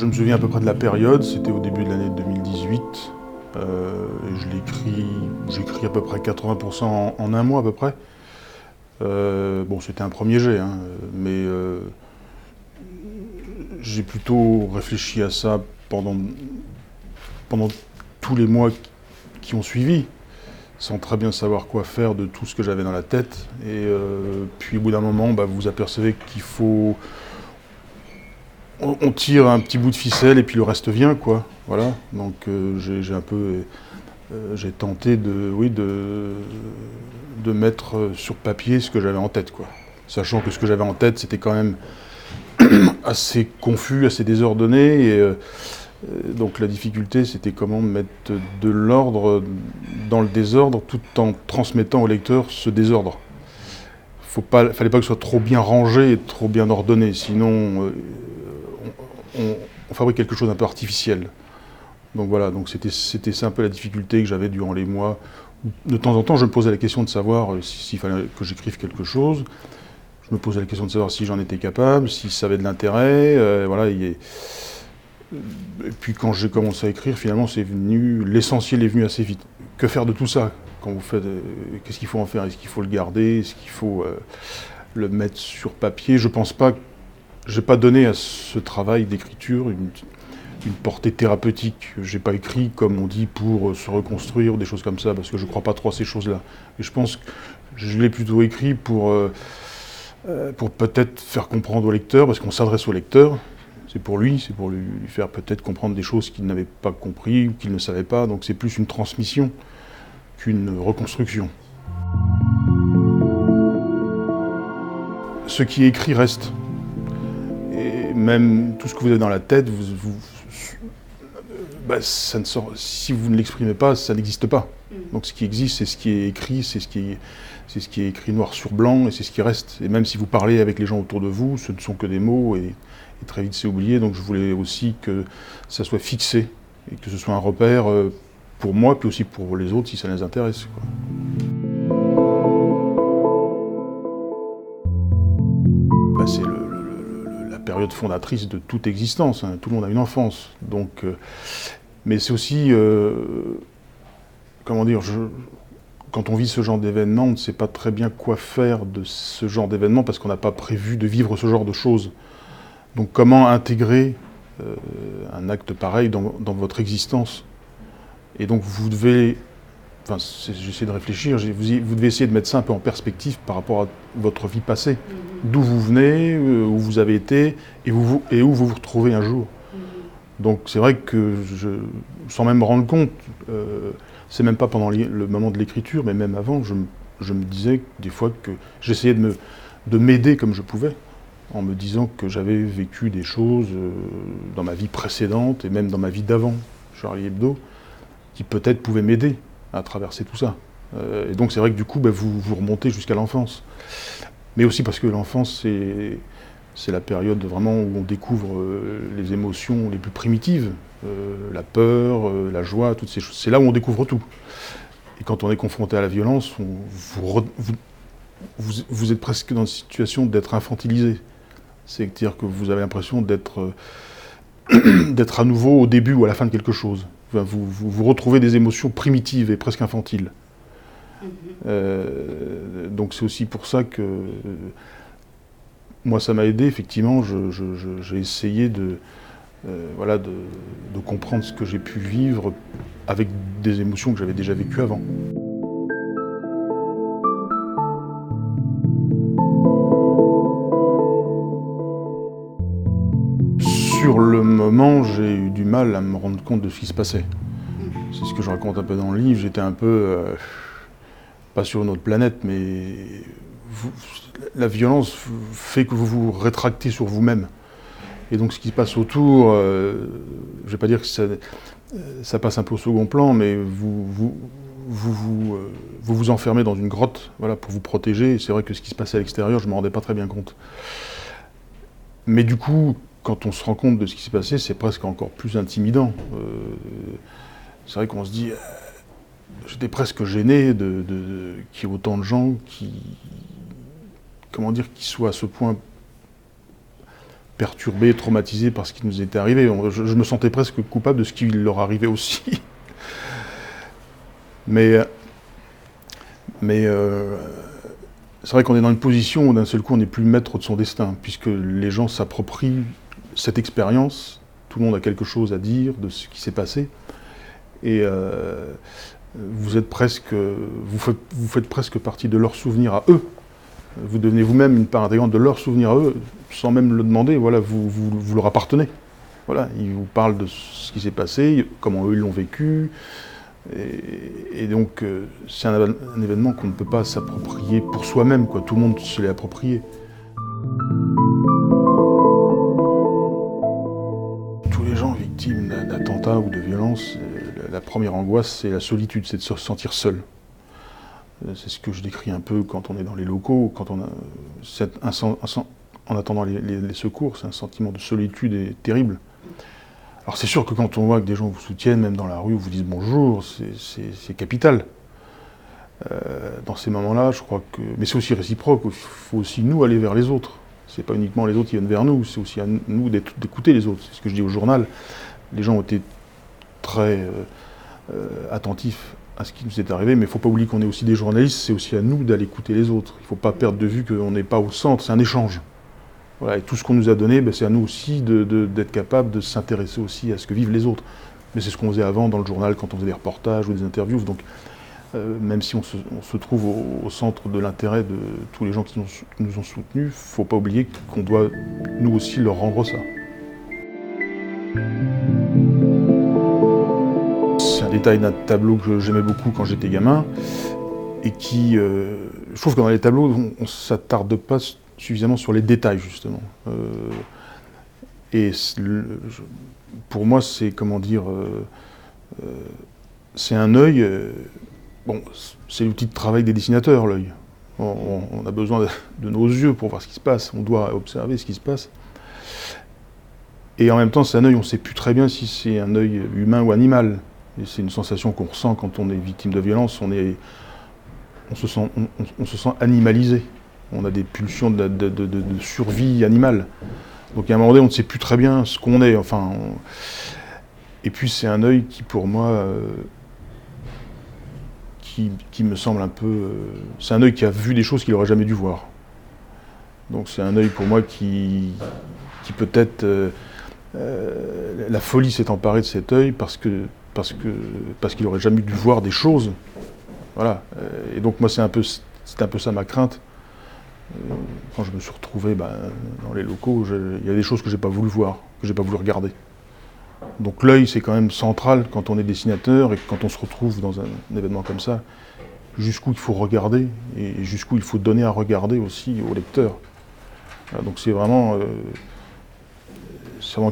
Je me souviens à peu près de la période, c'était au début de l'année 2018. J'écris à peu près 80% en un mois à peu près. Bon, c'était un premier jet, hein, mais j'ai plutôt réfléchi à ça pendant tous les mois qui ont suivi, sans très bien savoir quoi faire de tout ce que j'avais dans la tête. Et puis au bout d'un moment, vous vous apercevez qu'il faut... On tire un petit bout de ficelle et puis le reste vient, quoi. Voilà. Donc j'ai tenté de mettre sur papier ce que j'avais en tête, quoi. Sachant que ce que j'avais en tête, c'était quand même assez confus, assez désordonné. Et donc la difficulté, c'était comment mettre de l'ordre dans le désordre, tout en transmettant au lecteur ce désordre. Fallait pas que ce soit trop bien rangé et trop bien ordonné, sinon on fabrique quelque chose d'un peu artificiel. Donc voilà, donc c'était ça un peu la difficulté que j'avais durant les mois. De temps en temps, je me posais la question de savoir s'il fallait que j'écrive quelque chose. Je me posais la question de savoir si j'en étais capable, si ça avait de l'intérêt. Voilà. Et puis quand j'ai commencé à écrire, finalement, l'essentiel est venu assez vite. Que faire de tout ça? Quand vous faites, qu'est-ce qu'il faut en faire? Est-ce qu'il faut le garder? Est-ce qu'il faut le mettre sur papier? Je pense pas. J'ai pas donné à ce travail d'écriture une portée thérapeutique. J'ai pas écrit, comme on dit, pour se reconstruire, des choses comme ça, parce que je crois pas trop à ces choses-là. Et je pense que je l'ai plutôt écrit pour peut-être faire comprendre au lecteur, parce qu'on s'adresse au lecteur. C'est pour lui faire peut-être comprendre des choses qu'il n'avait pas compris ou qu'il ne savait pas. Donc c'est plus une transmission qu'une reconstruction. Ce qui est écrit reste. Et même tout ce que vous avez dans la tête, ça ne sort, si vous ne l'exprimez pas, ça n'existe pas. Donc ce qui existe, c'est ce qui est écrit, c'est ce qui est écrit noir sur blanc, et c'est ce qui reste. Et même si vous parlez avec les gens autour de vous, ce ne sont que des mots, et très vite c'est oublié. Donc je voulais aussi que ça soit fixé, et que ce soit un repère pour moi, puis aussi pour les autres, si ça les intéresse, quoi. C'est la période fondatrice de toute existence, hein. Tout le monde a une enfance. Donc, mais c'est aussi, comment dire, quand on vit ce genre d'événement, on ne sait pas très bien quoi faire de ce genre d'événement parce qu'on n'a pas prévu de vivre ce genre de choses. Donc comment intégrer un acte pareil dans votre existence? Et donc vous devez, j'essaie de réfléchir, vous devez essayer de mettre ça un peu en perspective par rapport à votre vie passée. D'où vous venez, où vous avez été, et où vous vous retrouvez un jour. Donc c'est vrai que sans même me rendre compte, c'est même pas pendant le moment de l'écriture, mais même avant, je me disais des fois que j'essayais de m'aider comme je pouvais, en me disant que j'avais vécu des choses dans ma vie précédente, et même dans ma vie d'avant, Charlie Hebdo, qui peut-être pouvaient m'aider à traverser tout ça. Et donc c'est vrai que du coup, vous remontez jusqu'à l'enfance. Mais aussi parce que l'enfance, c'est la période vraiment où on découvre les émotions les plus primitives, la peur, la joie, toutes ces choses. C'est là où on découvre tout. Et quand on est confronté à la violence, vous êtes presque dans une situation d'être infantilisé. C'est-à-dire que vous avez l'impression d'être à nouveau au début ou à la fin de quelque chose. Vous retrouvez des émotions primitives et presque infantiles. Donc c'est aussi pour ça que moi ça m'a aidé, effectivement. J'ai essayé de comprendre ce que j'ai pu vivre avec des émotions que j'avais déjà vécues avant. Sur le moment, j'ai eu du mal à me rendre compte de ce qui se passait. C'est ce que je raconte un peu dans le livre. J'étais un peu, pas sur une autre planète, mais la violence fait que vous vous rétractez sur vous-même. Et donc ce qui se passe autour, je ne vais pas dire que ça passe un peu au second plan, mais vous vous enfermez dans une grotte, voilà, pour vous protéger. Et c'est vrai que ce qui se passait à l'extérieur, je ne me rendais pas très bien compte. Mais du coup, quand on se rend compte de ce qui s'est passé, c'est presque encore plus intimidant. C'est vrai qu'on se dit, j'étais presque gêné qu'il y ait autant de gens qui soient à ce point perturbés, traumatisés par ce qui nous était arrivé. Je me sentais presque coupable de ce qui leur arrivait aussi. Mais c'est vrai qu'on est dans une position où d'un seul coup on n'est plus maître de son destin, puisque les gens s'approprient cette expérience, tout le monde a quelque chose à dire de ce qui s'est passé, et vous faites presque partie de leurs souvenirs à eux. Vous devenez vous-même une part intégrante de leurs souvenirs à eux, sans même le demander, voilà, vous leur appartenez. Voilà, ils vous parlent de ce qui s'est passé, comment eux ils l'ont vécu, et donc c'est un événement qu'on ne peut pas s'approprier pour soi-même, quoi. Tout le monde se l'est approprié. Tous les gens victimes d'attentats ou de violences, la première angoisse, c'est la solitude, c'est de se sentir seul. C'est ce que je décris un peu quand on est dans les locaux, quand on a en attendant les secours, c'est un sentiment de solitude terrible. Alors c'est sûr que quand on voit que des gens vous soutiennent, même dans la rue, vous disent bonjour, c'est capital. Dans ces moments-là, je crois que... Mais c'est aussi réciproque, il faut aussi nous aller vers les autres. C'est pas uniquement les autres qui viennent vers nous, c'est aussi à nous d'écouter les autres. C'est ce que je dis au journal. Les gens ont été très attentifs à ce qui nous est arrivé, mais il ne faut pas oublier qu'on est aussi des journalistes, c'est aussi à nous d'aller écouter les autres. Il ne faut pas perdre de vue qu'on n'est pas au centre, c'est un échange. Voilà, et tout ce qu'on nous a donné, c'est à nous aussi d'être capable de s'intéresser aussi à ce que vivent les autres. Mais c'est ce qu'on faisait avant dans le journal, quand on faisait des reportages ou des interviews. Donc, même si on se trouve au centre de l'intérêt de tous les gens qui nous ont soutenus, il ne faut pas oublier qu'on doit, nous aussi, leur rendre ça. C'est un détail d'un tableau que j'aimais beaucoup quand j'étais gamin, et qui, je trouve que dans les tableaux, on ne s'attarde pas suffisamment sur les détails, justement. Et pour moi, c'est, comment dire, c'est un œil, bon, c'est l'outil de travail des dessinateurs, l'œil. On a besoin de nos yeux pour voir ce qui se passe, on doit observer ce qui se passe. Et en même temps, c'est un œil, on ne sait plus très bien si c'est un œil humain ou animal. Et c'est une sensation qu'on ressent quand on est victime de violence, on se sent animalisé. On a des pulsions de survie animale. Donc à un moment donné, on ne sait plus très bien ce qu'on est. Enfin, et puis c'est un œil qui, pour moi, qui me semble un peu... c'est un œil qui a vu des choses qu'il n'aurait jamais dû voir. Donc c'est un œil pour moi qui peut-être... la folie s'est emparée de cet œil parce qu'il n'aurait jamais dû voir des choses. Voilà. Et donc moi, c'est un peu ça ma crainte. Quand je me suis retrouvé dans les locaux, il y a des choses que j'ai pas voulu voir, que j'ai pas voulu regarder. Donc l'œil, c'est quand même central quand on est dessinateur et quand on se retrouve dans un événement comme ça, jusqu'où il faut regarder et jusqu'où il faut donner à regarder aussi au lecteur. Voilà, donc c'est vraiment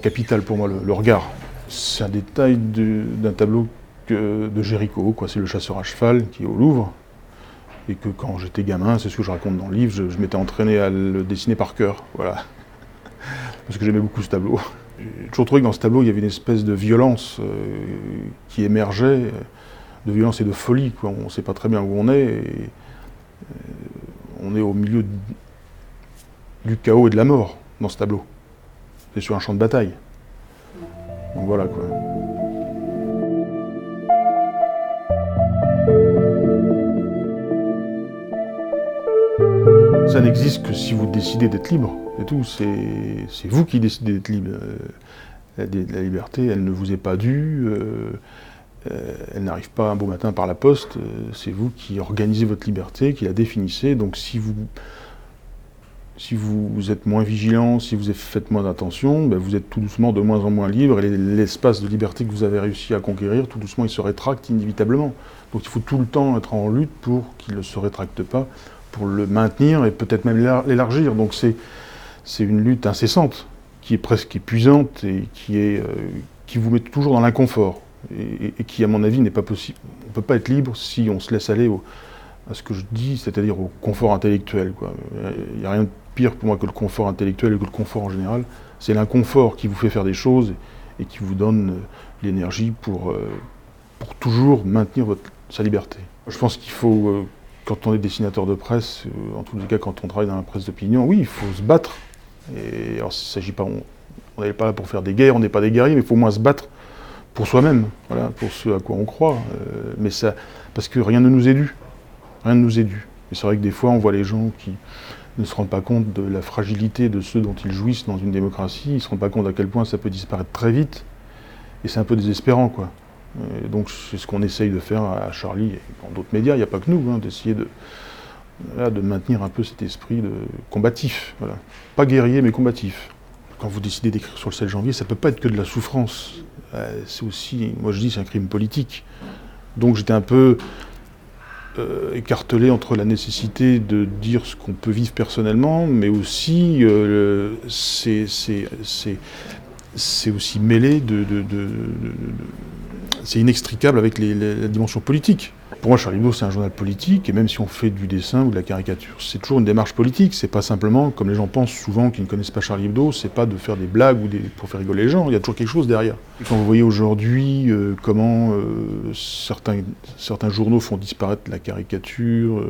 capital pour moi, le regard. C'est un détail d'un tableau de Géricault, quoi. C'est le chasseur à cheval qui est au Louvre. Et que quand j'étais gamin, c'est ce que je raconte dans le livre, je m'étais entraîné à le dessiner par cœur, voilà. Parce que j'aimais beaucoup ce tableau. J'ai toujours trouvé que dans ce tableau, il y avait une espèce de violence qui émergeait, de violence et de folie, quoi. On ne sait pas très bien où on est, et on est au milieu du chaos et de la mort dans ce tableau. C'est sur un champ de bataille. Donc voilà, quoi. Ça n'existe que si vous décidez d'être libre, c'est tout. C'est vous qui décidez d'être libre. La liberté, elle ne vous est pas due, elle n'arrive pas un beau matin par la poste, c'est vous qui organisez votre liberté, qui la définissez. Donc si vous êtes moins vigilant, si vous faites moins attention, vous êtes tout doucement de moins en moins libre, et l'espace de liberté que vous avez réussi à conquérir, tout doucement il se rétracte inévitablement. Donc il faut tout le temps être en lutte pour qu'il ne se rétracte pas, pour le maintenir et peut-être même l'élargir. Donc c'est une lutte incessante, qui est presque épuisante et qui vous met toujours dans l'inconfort, et qui, à mon avis, n'est pas possible. On ne peut pas être libre si on se laisse aller à ce que je dis, c'est-à-dire au confort intellectuel, quoi. Il n'y a rien de pire pour moi que le confort intellectuel et que le confort en général. C'est l'inconfort qui vous fait faire des choses et qui vous donne l'énergie pour toujours maintenir sa liberté. Je pense qu'il faut, quand on est dessinateur de presse, en tous les cas quand on travaille dans la presse d'opinion, oui, il faut se battre Et alors, il s'agit pas, on n'est pas là pour faire des guerres, on n'est pas des guerriers, mais il faut au moins se battre pour soi-même, voilà, pour ce à quoi on croit. Mais ça, parce que rien ne nous est dû. Rien ne nous est dû. Et c'est vrai que des fois, on voit les gens qui ne se rendent pas compte de la fragilité de ceux dont ils jouissent dans une démocratie, ils ne se rendent pas compte à quel point ça peut disparaître très vite, et c'est un peu désespérant, quoi. Et donc c'est ce qu'on essaye de faire à Charlie et dans d'autres médias, il n'y a pas que nous, hein, d'essayer de maintenir un peu cet esprit de combatif, voilà. Pas guerrier, mais combatif. Quand vous décidez d'écrire sur le 7 janvier, ça ne peut pas être que de la souffrance. C'est aussi, moi je dis, c'est un crime politique. Donc j'étais un peu écartelé entre la nécessité de dire ce qu'on peut vivre personnellement, mais aussi c'est aussi mêlé c'est inextricable avec la dimension politique. Pour moi, Charlie Hebdo, c'est un journal politique, et même si on fait du dessin ou de la caricature, c'est toujours une démarche politique. C'est pas simplement, comme les gens pensent souvent qui ne connaissent pas Charlie Hebdo, c'est pas de faire des blagues ou pour faire rigoler les gens, il y a toujours quelque chose derrière. Et quand vous voyez aujourd'hui comment certains journaux font disparaître la caricature,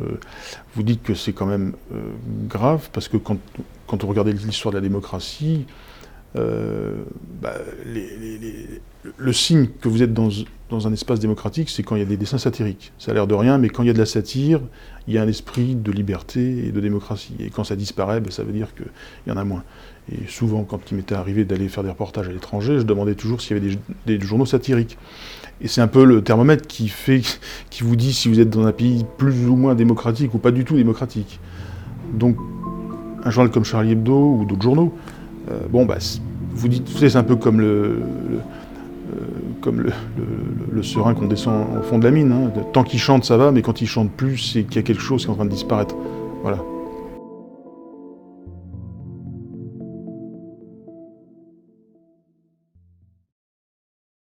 vous dites que c'est quand même grave, parce que quand vous regardez l'histoire de la démocratie, le signe que vous êtes dans un espace démocratique, c'est quand il y a des dessins satiriques. Ça a l'air de rien, mais quand il y a de la satire, il y a un esprit de liberté et de démocratie. Et quand ça disparaît, ça veut dire qu'il y en a moins. Et souvent, quand il m'était arrivé d'aller faire des reportages à l'étranger, je demandais toujours s'il y avait des journaux satiriques. Et c'est un peu le thermomètre qui vous dit si vous êtes dans un pays plus ou moins démocratique ou pas du tout démocratique. Donc, un journal comme Charlie Hebdo ou d'autres journaux, vous dites, c'est un peu comme le serein qu'on descend au fond de la mine. Hein. Tant qu'il chante, ça va, mais quand il chante plus, c'est qu'il y a quelque chose qui est en train de disparaître. Voilà.